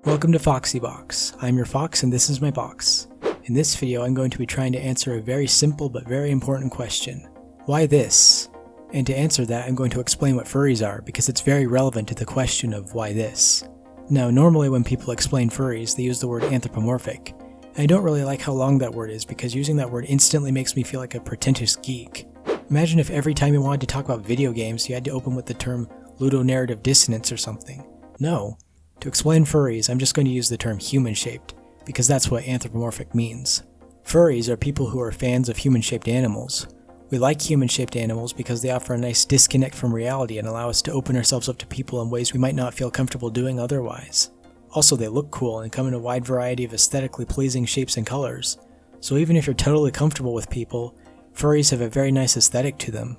Welcome to Foxy Box. I'm your fox and this is my box. In this video I'm going to be trying to answer a very simple but very important question. Why this? And to answer that I'm going to explain what furries are because it's very relevant to the question of why this. Now normally when people explain furries they use the word anthropomorphic. And I don't really like how long that word is because using that word instantly makes me feel like a pretentious geek. Imagine if every time you wanted to talk about video games you had to open with the term ludonarrative dissonance or something. No. To explain furries, I'm just going to use the term human-shaped, because that's what anthropomorphic means. Furries are people who are fans of human-shaped animals. We like human-shaped animals because they offer a nice disconnect from reality and allow us to open ourselves up to people in ways we might not feel comfortable doing otherwise. Also, they look cool and come in a wide variety of aesthetically pleasing shapes and colors. So even if you're totally comfortable with people, furries have a very nice aesthetic to them.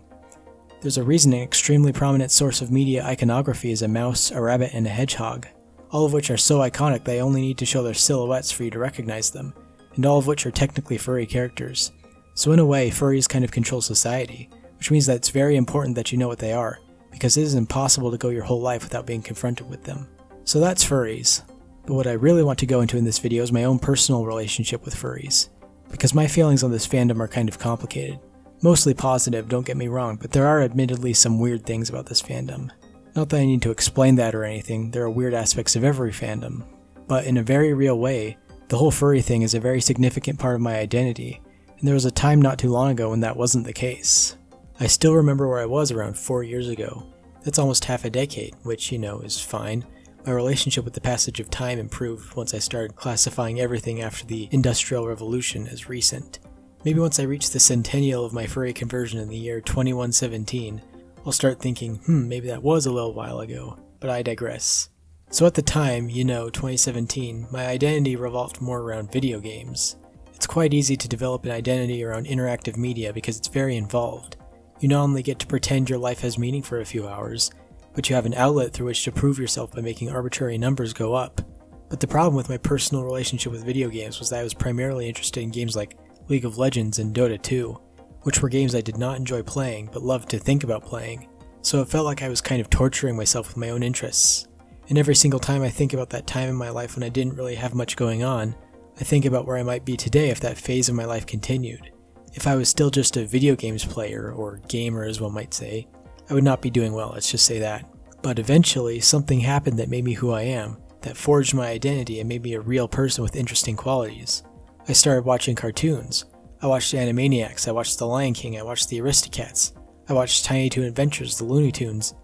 There's a reason an extremely prominent source of media iconography is a mouse, a rabbit, and a hedgehog. All of which are so iconic they only need to show their silhouettes for you to recognize them, and all of which are technically furry characters. So in a way, furries kind of control society, which means that it's very important that you know what they are, because it is impossible to go your whole life without being confronted with them. So that's furries. But what I really want to go into in this video is my own personal relationship with furries, because my feelings on this fandom are kind of complicated. Mostly positive, don't get me wrong, but there are admittedly some weird things about this fandom. Not that I need to explain that or anything, there are weird aspects of every fandom. But in a very real way, the whole furry thing is a very significant part of my identity, and there was a time not too long ago when that wasn't the case. I still remember where I was around 4 years ago. That's almost half a decade, which, is fine. My relationship with the passage of time improved once I started classifying everything after the Industrial Revolution as recent. Maybe once I reach the centennial of my furry conversion in the year 2117, I'll start thinking, maybe that was a little while ago, but I digress. So at the time, 2017, my identity revolved more around video games. It's quite easy to develop an identity around interactive media because it's very involved. You not only get to pretend your life has meaning for a few hours, but you have an outlet through which to prove yourself by making arbitrary numbers go up. But the problem with my personal relationship with video games was that I was primarily interested in games like League of Legends and Dota 2. Which were games I did not enjoy playing, but loved to think about playing, so it felt like I was kind of torturing myself with my own interests. And every single time I think about that time in my life when I didn't really have much going on, I think about where I might be today if that phase of my life continued. If I was still just a video games player, or gamer as one might say, I would not be doing well, let's just say that. But eventually, something happened that made me who I am, that forged my identity and made me a real person with interesting qualities. I started watching cartoons. I watched the Animaniacs, I watched The Lion King, I watched the Aristocats, I watched Tiny Toon Adventures, the Looney Tunes,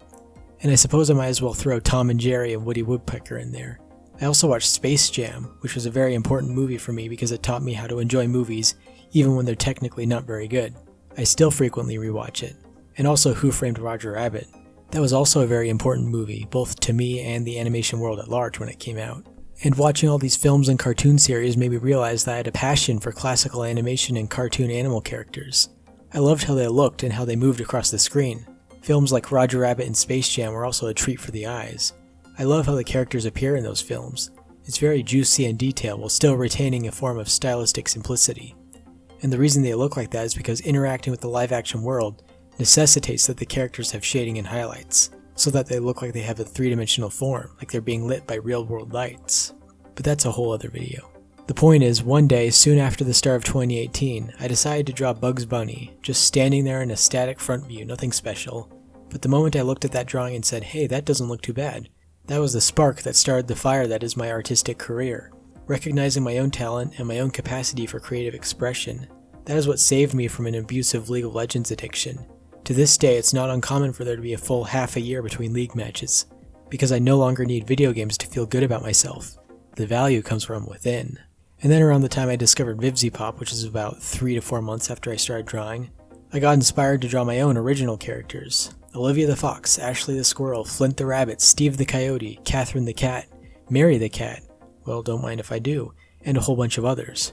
and I suppose I might as well throw Tom and Jerry and Woody Woodpecker in there. I also watched Space Jam, which was a very important movie for me because it taught me how to enjoy movies even when they're technically not very good. I still frequently rewatch it. And also Who Framed Roger Rabbit. That was also a very important movie, both to me and the animation world at large when it came out. And watching all these films and cartoon series made me realize that I had a passion for classical animation and cartoon animal characters. I loved how they looked and how they moved across the screen. Films like Roger Rabbit and Space Jam were also a treat for the eyes. I love how the characters appear in those films. It's very juicy and detailed while still retaining a form of stylistic simplicity. And the reason they look like that is because interacting with the live-action world necessitates that the characters have shading and highlights, so that they look like they have a three-dimensional form, like they're being lit by real-world lights. But that's a whole other video. The point is, one day, soon after the start of 2018, I decided to draw Bugs Bunny, just standing there in a static front view, nothing special. But the moment I looked at that drawing and said, hey, that doesn't look too bad, that was the spark that started the fire that is my artistic career. Recognizing my own talent and my own capacity for creative expression, that is what saved me from an abusive League of Legends addiction. To this day, it's not uncommon for there to be a full half a year between league matches, because I no longer need video games to feel good about myself. The value comes from within. And then around the time I discovered VivziePop, which is about 3 to 4 months after I started drawing, I got inspired to draw my own original characters. Olivia the Fox, Ashley the Squirrel, Flint the Rabbit, Steve the Coyote, Catherine the Cat, Mary the Cat, well, don't mind if I do, and a whole bunch of others.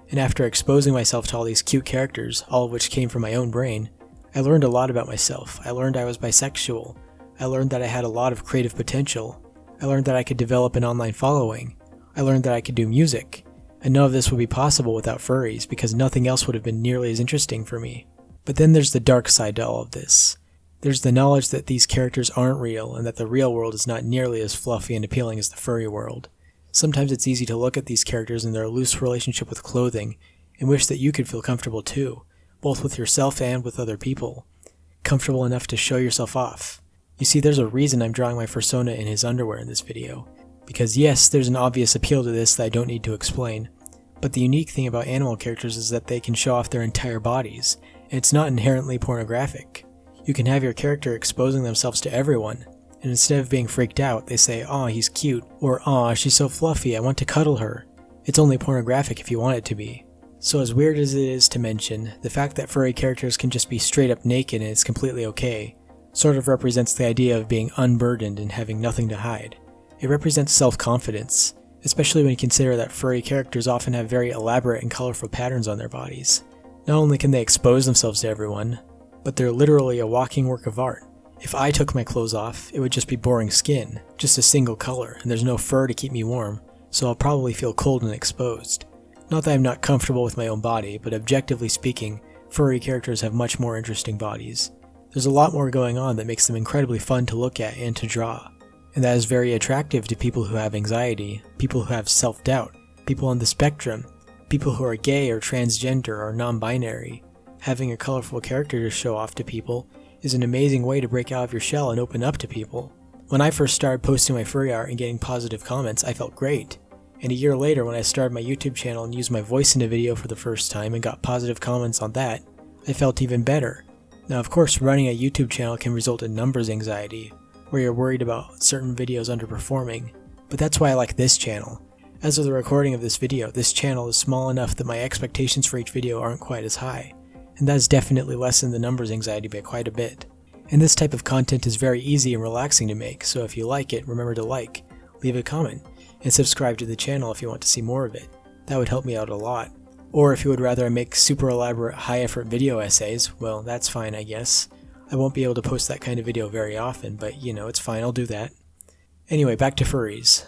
And after exposing myself to all these cute characters, all of which came from my own brain, I learned a lot about myself. I learned I was bisexual. I learned that I had a lot of creative potential. I learned that I could develop an online following. I learned that I could do music. And none of this would be possible without furries because nothing else would have been nearly as interesting for me. But then there's the dark side to all of this. There's the knowledge that these characters aren't real and that the real world is not nearly as fluffy and appealing as the furry world. Sometimes it's easy to look at these characters and their loose relationship with clothing and wish that you could feel comfortable too, both with yourself and with other people. Comfortable enough to show yourself off. You see, there's a reason I'm drawing my fursona in his underwear in this video. Because yes, there's an obvious appeal to this that I don't need to explain. But the unique thing about animal characters is that they can show off their entire bodies, and it's not inherently pornographic. You can have your character exposing themselves to everyone, and instead of being freaked out, they say, "Aw, he's cute," or "Aw, she's so fluffy, I want to cuddle her." It's only pornographic if you want it to be. So as weird as it is to mention, the fact that furry characters can just be straight up naked and it's completely okay, sort of represents the idea of being unburdened and having nothing to hide. It represents self-confidence, especially when you consider that furry characters often have very elaborate and colorful patterns on their bodies. Not only can they expose themselves to everyone, but they're literally a walking work of art. If I took my clothes off, it would just be boring skin, just a single color, and there's no fur to keep me warm, so I'll probably feel cold and exposed. Not that I'm not comfortable with my own body, but objectively speaking, furry characters have much more interesting bodies. There's a lot more going on that makes them incredibly fun to look at and to draw. And that is very attractive to people who have anxiety, people who have self-doubt, people on the spectrum, people who are gay or transgender or non-binary. Having a colorful character to show off to people is an amazing way to break out of your shell and open up to people. When I first started posting my furry art and getting positive comments, I felt great. And a year later, when I started my YouTube channel and used my voice in a video for the first time and got positive comments on that, I felt even better. Now of course, running a YouTube channel can result in numbers anxiety, where you're worried about certain videos underperforming, but that's why I like this channel. As of the recording of this video, this channel is small enough that my expectations for each video aren't quite as high, and that has definitely lessened the numbers anxiety by quite a bit. And this type of content is very easy and relaxing to make, so if you like it, remember to like, leave a comment, and subscribe to the channel if you want to see more of it. That would help me out a lot. Or if you would rather I make super elaborate high-effort video essays, well, that's fine I guess. I won't be able to post that kind of video very often, but you know, it's fine, I'll do that. Anyway, back to furries.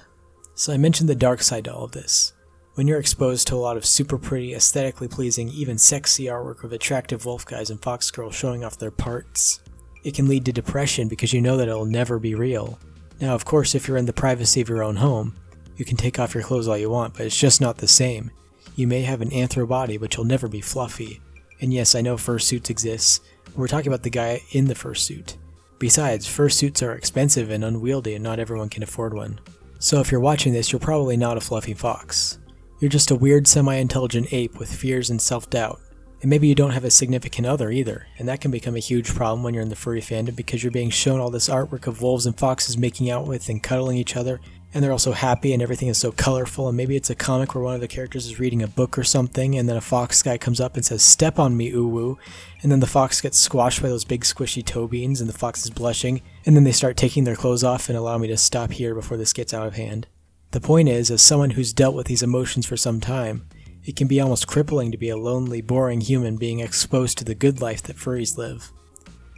So I mentioned the dark side to all of this. When you're exposed to a lot of super pretty, aesthetically pleasing, even sexy artwork of attractive wolf guys and fox girls showing off their parts, it can lead to depression because you know that it'll never be real. Now of course, if you're in the privacy of your own home, you can take off your clothes all you want, but it's just not the same. You may have an anthro body, but you'll never be fluffy. And yes, I know fursuits exist. We're talking about the guy in the fursuit. Besides, fursuits are expensive and unwieldy and not everyone can afford one. So if you're watching this, you're probably not a fluffy fox. You're just a weird semi-intelligent ape with fears and self-doubt. And maybe you don't have a significant other either, and that can become a huge problem when you're in the furry fandom because you're being shown all this artwork of wolves and foxes making out with and cuddling each other, and they're all so happy and everything is so colorful, and maybe it's a comic where one of the characters is reading a book or something, and then a fox guy comes up and says, "Step on me, ooh-woo," and then the fox gets squashed by those big squishy toe beans, and the fox is blushing, and then they start taking their clothes off and allow me to stop here before this gets out of hand. The point is, as someone who's dealt with these emotions for some time, it can be almost crippling to be a lonely, boring human being exposed to the good life that furries live.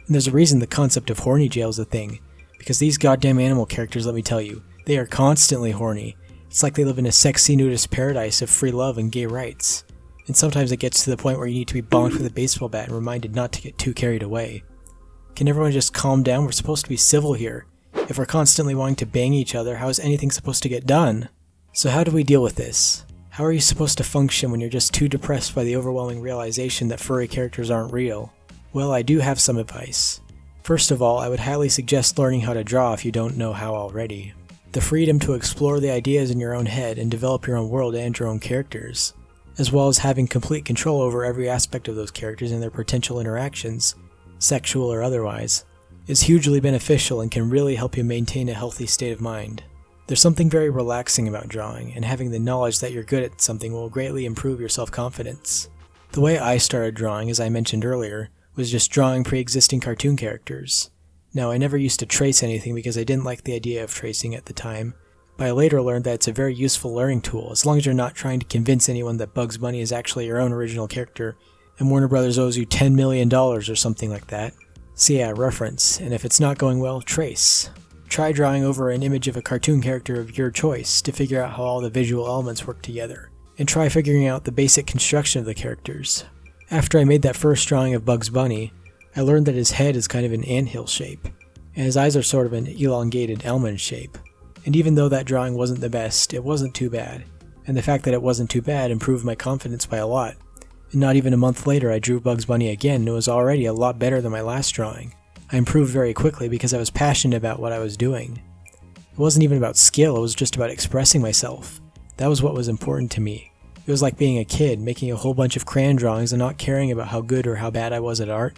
And there's a reason the concept of horny jail is a thing, because these goddamn animal characters, let me tell you, they are constantly horny. It's like they live in a sexy nudist paradise of free love and gay rights. And sometimes it gets to the point where you need to be bonked with a baseball bat and reminded not to get too carried away. Can everyone just calm down? We're supposed to be civil here. If we're constantly wanting to bang each other, how is anything supposed to get done? So how do we deal with this? How are you supposed to function when you're just too depressed by the overwhelming realization that furry characters aren't real? Well, I do have some advice. First of all, I would highly suggest learning how to draw if you don't know how already. The freedom to explore the ideas in your own head and develop your own world and your own characters, as well as having complete control over every aspect of those characters and their potential interactions, sexual or otherwise, is hugely beneficial and can really help you maintain a healthy state of mind. There's something very relaxing about drawing, and having the knowledge that you're good at something will greatly improve your self-confidence. The way I started drawing, as I mentioned earlier, was just drawing pre-existing cartoon characters. Now, I never used to trace anything because I didn't like the idea of tracing at the time, but I later learned that it's a very useful learning tool, as long as you're not trying to convince anyone that Bugs Bunny is actually your own original character, and Warner Brothers owes you $10 million or something like that. So yeah, reference, and if it's not going well, trace. Try drawing over an image of a cartoon character of your choice to figure out how all the visual elements work together, and try figuring out the basic construction of the characters. After I made that first drawing of Bugs Bunny, I learned that his head is kind of an anthill shape, and his eyes are sort of an elongated almond shape, And even though that drawing wasn't the best, it wasn't too bad. And the fact that it wasn't too bad improved my confidence by a lot. And not even a month later I drew Bugs Bunny again and it was already a lot better than my last drawing. I improved very quickly because I was passionate about what I was doing. It wasn't even about skill, it was just about expressing myself. That was what was important to me. It was like being a kid, making a whole bunch of crayon drawings and not caring about how good or how bad I was at art.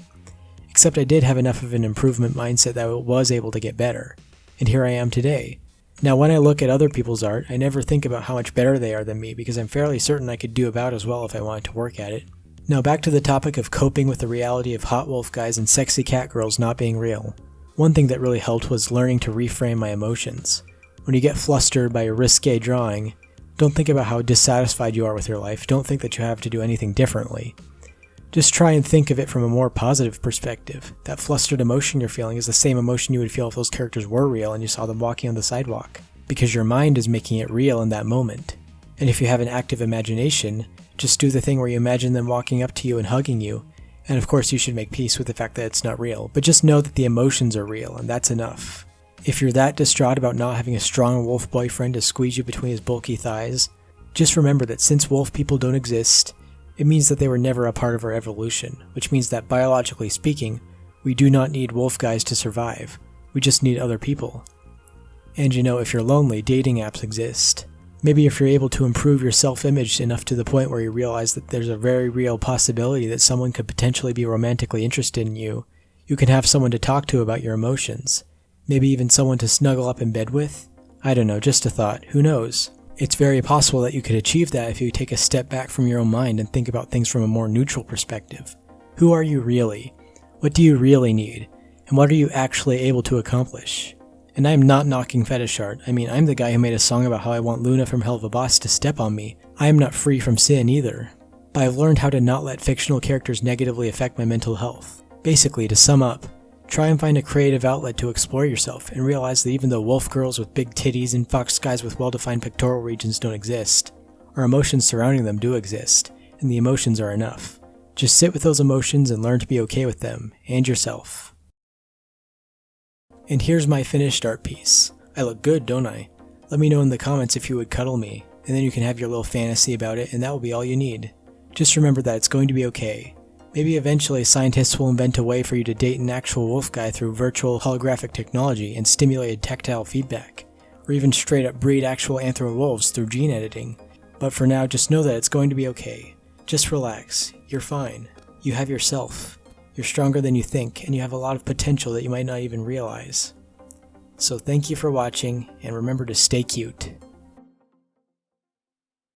Except I did have enough of an improvement mindset that I was able to get better. And here I am today. Now when I look at other people's art, I never think about how much better they are than me because I'm fairly certain I could do about as well if I wanted to work at it. Now back to the topic of coping with the reality of hot wolf guys and sexy cat girls not being real. One thing that really helped was learning to reframe my emotions. When you get flustered by a risque drawing, don't think about how dissatisfied you are with your life, don't think that you have to do anything differently. Just try and think of it from a more positive perspective. That flustered emotion you're feeling is the same emotion you would feel if those characters were real and you saw them walking on the sidewalk, because your mind is making it real in that moment. And if you have an active imagination, just do the thing where you imagine them walking up to you and hugging you, and of course you should make peace with the fact that it's not real, but just know that the emotions are real, and that's enough. If you're that distraught about not having a strong wolf boyfriend to squeeze you between his bulky thighs, just remember that since wolf people don't exist, it means that they were never a part of our evolution, which means that biologically speaking, we do not need wolf guys to survive, we just need other people. And you know, if you're lonely, dating apps exist. Maybe if you're able to improve your self-image enough to the point where you realize that there's a very real possibility that someone could potentially be romantically interested in you, you can have someone to talk to about your emotions. Maybe even someone to snuggle up in bed with? I don't know, just a thought, who knows? It's very possible that you could achieve that if you take a step back from your own mind and think about things from a more neutral perspective. Who are you really? What do you really need? And what are you actually able to accomplish? And I am not knocking fetish art. I mean, I'm the guy who made a song about how I want Luna from Helva Boss to step on me. I am not free from sin either. But I've learned how to not let fictional characters negatively affect my mental health. Basically, to sum up, try and find a creative outlet to explore yourself and realize that even though wolf girls with big titties and fox guys with well-defined pectoral regions don't exist, our emotions surrounding them do exist, and the emotions are enough. Just sit with those emotions and learn to be okay with them, and yourself. And here's my finished art piece. I look good, don't I? Let me know in the comments if you would cuddle me, and then you can have your little fantasy about it, and that will be all you need. Just remember that it's going to be okay. Maybe eventually scientists will invent a way for you to date an actual wolf guy through virtual holographic technology and stimulated tactile feedback, or even straight up breed actual anthro wolves through gene editing. But for now, just know that it's going to be okay. Just relax. You're fine. You have yourself. You're stronger than you think, and you have a lot of potential that you might not even realize. So thank you for watching, and remember to stay cute.